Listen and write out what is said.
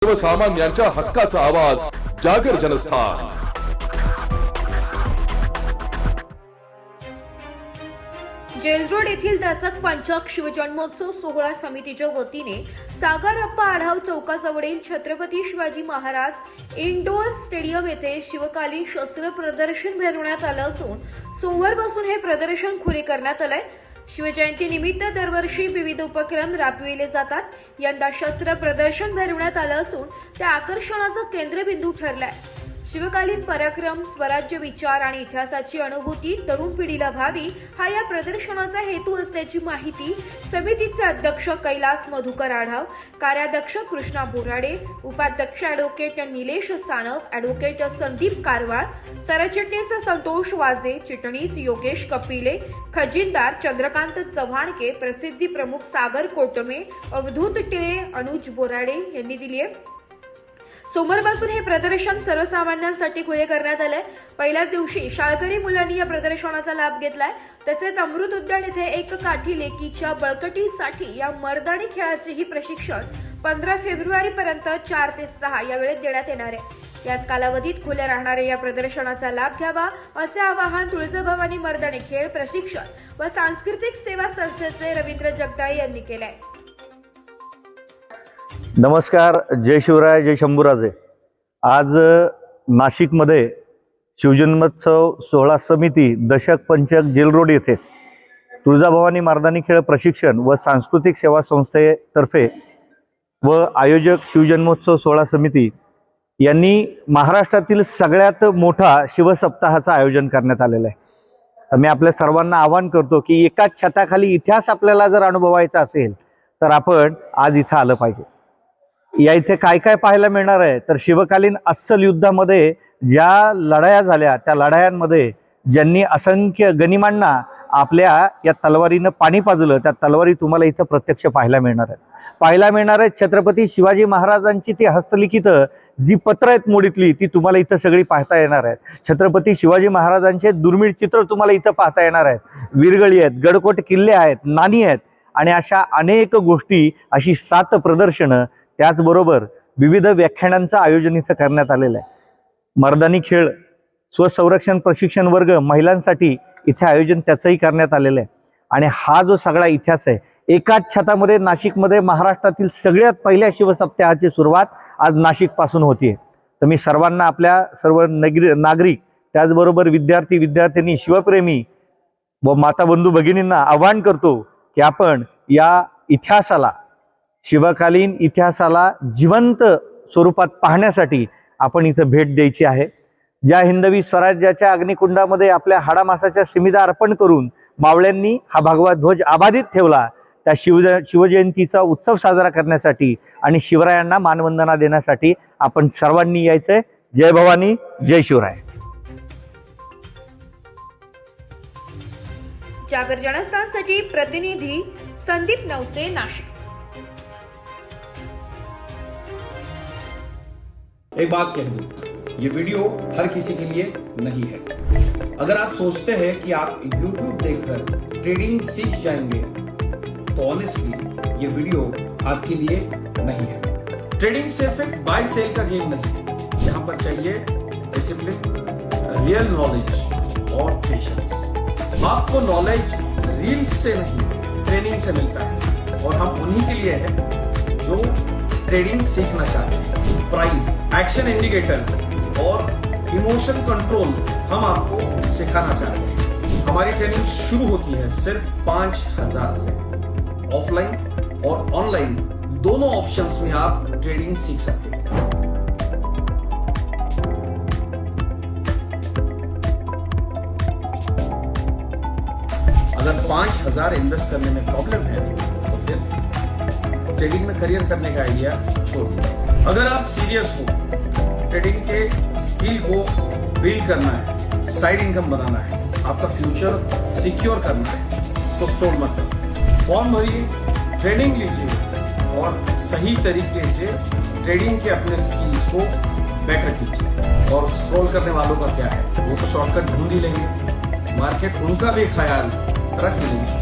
सर्वसामान्यांच्या हक्काचा आवाज जागर जनस्थान। जेलरोड येथील दशक पंचक शिवजन्मोत्सव सोहळा समितीच्या वतीने सागरप्पा आढाव चौकाजवळील छत्रपती शिवाजी महाराज इंडोर स्टेडियम येथे शिवकालीन शस्त्र प्रदर्शन भरवण्यात आलं असून सोमवारपासून हे प्रदर्शन खुले करण्यात आलंय। शिवजयंती निमित्त दरवर्षी विविध उपक्रम राबविले जातात। यंदा शस्त्र प्रदर्शन भरवण्यात आलं असून त्या आकर्षणाचं केंद्रबिंदू ठरलाय। शिवकालीन पराक्रम, स्वराज्य विचार आणि इतिहासाची अनुभूती तरुण पिढीला व्हावी हा या प्रदर्शनाचा हेतू असल्याची माहिती समितीचे अध्यक्ष कैलास मधुकर आढाव, कार्याध्यक्ष कृष्णा बोराडे, उपाध्यक्ष ॲडव्होकेट निलेश सानप, ॲडव्होकेट संदीप कारवाळ, सरचिटणीस संतोष वाजे, चिटणीस योगेश कपिले, खजिनदार चंद्रकांत चव्हाणके, प्रसिद्धी प्रमुख सागर कोटमे, अवधूत टिळे, अनुज बोराडे यांनी दिली आहे। सोमवारपासून हे प्रदर्शन सर्वसामान्यांसाठी खुले करण्यात आले। पहिल्याच दिवशी शाळकरी मुलांनी या प्रदर्शनाचा लाभ घेतलाय। तसेच अमृत उद्यान येथे एक काठी लेकीच्या बळकटीसाठी या मर्दानी खेळाचेही प्रशिक्षण 15 फेब्रुवारीपर्यंत 4 ते 6 या वेळेत देण्यात येणार आहे। याच कालावधीत खुले राहणाऱ्या या प्रदर्शनाचा लाभ घ्यावा असे आवाहन तुळजाभवानी मर्दानी खेळ प्रशिक्षण व सांस्कृतिक सेवा संस्थेचे रवींद्र जगदाळे यांनी केले आहे। नमस्कार, जय शिवराय, जय शंभूराजे। आज नाशिकमध्ये शिवजन्मोत्सव सोहळा समिती दशक पंचक जेलरोड येथे तुळजाभवानी मर्दानी खेळ प्रशिक्षण व सांस्कृतिक सेवा संस्थेतर्फे व आयोजक शिवजन्मोत्सव सोहळा समिती यांनी महाराष्ट्रातील सगळ्यात मोठा शिवसप्ताहाचं आयोजन करण्यात आलेलं आहे। मी आपल्या सर्वांना आवाहन करतो की एकाच छताखाली इतिहास आपल्याला जर अनुभवायचा असेल तर आपण आज इथं आलं पाहिजे। या इथे काय काय पाहायला मिळणार आहे तर शिवकालीन अस्सल युद्धामध्ये ज्या लढाया झाल्या त्या लढायांमध्ये ज्यांनी असंख्य गनिमांना आपल्या या तलवारीनं पाणी पाजलं त्या तलवारी तुम्हाला इथं प्रत्यक्ष पाहायला मिळणार आहे। छत्रपती शिवाजी महाराजांची ती हस्तलिखित जी पत्र आहेत मोडीतली ती तुम्हाला इथं सगळी पाहता येणार आहेत। छत्रपती शिवाजी महाराजांचे दुर्मिळ चित्र तुम्हाला इथं पाहता येणार आहेत। वीरगळी आहेत, गडकोट किल्ले आहेत, नाणी आहेत आणि अशा अनेक गोष्टी, अशी 7 प्रदर्शनं, त्याचबरोबर विविध व्याख्यानांचं आयोजन इथं करण्यात आलेलं आहे। मर्दानी खेळ, स्वसंरक्षण प्रशिक्षण वर्ग महिलांसाठी इथे आयोजन त्याचंही करण्यात आलेलं आहे। आणि हा जो सगळा इतिहास आहे एकाच छतामध्ये नाशिकमध्ये महाराष्ट्रातील सगळ्यात पहिल्या शिवसप्ताहाची सुरुवात आज नाशिकपासून होतीये। तर मी सर्वांना, आपल्या सर्व नागरिक, त्याचबरोबर विद्यार्थी विद्यार्थिनी, शिवप्रेमी व माता बंधू भगिनींना आवाहन करतो की आपण या इतिहासाला, शिवकालीन इतिहासाला जिवंत स्वरूपात पाहण्यासाठी आपण इथं भेट द्यायची आहे। ज्या हिंदवी स्वराज्याच्या अग्निकुंडामध्ये आपल्या हाडामासाच्या सिमिदा अर्पण करून मावळ्यांनी हा भगवा ध्वज आबादित ठेवला, त्या शिवजयंतीचा उत्सव साजरा करण्यासाठी आणि शिवरायांना मानवंदना देण्यासाठी आपण सर्वांनी यायचंय। जय भवानी, जय शिवराय। जागर जनस्थानसाठी प्रतिनिधी संदीप नवसे, नाशिक। एक बात कह दूं, ये वीडियो हर किसी के लिए नहीं है। अगर आप सोचते हैं कि आप YouTube देखकर ट्रेडिंग सीख जाएंगे तो ऑनेस्टली ये वीडियो आपके लिए नहीं है। ट्रेडिंग सिर्फ एक बाय सेल का गेम नहीं है। यहाँ पर चाहिए डिसिप्लिन, रियल नॉलेज और पेशेंस। आपको नॉलेज रील्स से नहीं, ट्रेनिंग से मिलता है और हम उन्हीं के लिए हैं जो ट्रेडिंग सीखना चाहते हैं। प्राइस, एक्शन इंडिकेटर और इमोशन कंट्रोल हम आपको सिखाना चाहते हैं। हमारी ट्रेनिंग शुरू होती है सिर्फ 5000 से। ऑफलाइन और ऑनलाइन दोनों ऑप्शंस में आप ट्रेडिंग सीख सकते हैं। अगर 5000 इन्वेस्ट करने में प्रॉब्लम है तो फिर ट्रेडिंग में करियर करने का आइडिया छोड़ दीजिए। अगर आप सीरियस हो, ट्रेडिंग के स्किल को बिल्ड करना है, साइड इनकम बनाना है, आपका फ्यूचर सिक्योर करना है तो स्टॉल मत करो। फॉर्म भरिए, ट्रेनिंग लीजिए और सही तरीके से ट्रेडिंग के अपने स्किल्स को बेटर कीजिए। और स्क्रॉल करने वालों का क्या है, वो तो शॉर्टकट ढूंढ ही लेंगे, मार्केट उनका भी ख्याल रख लेंगे।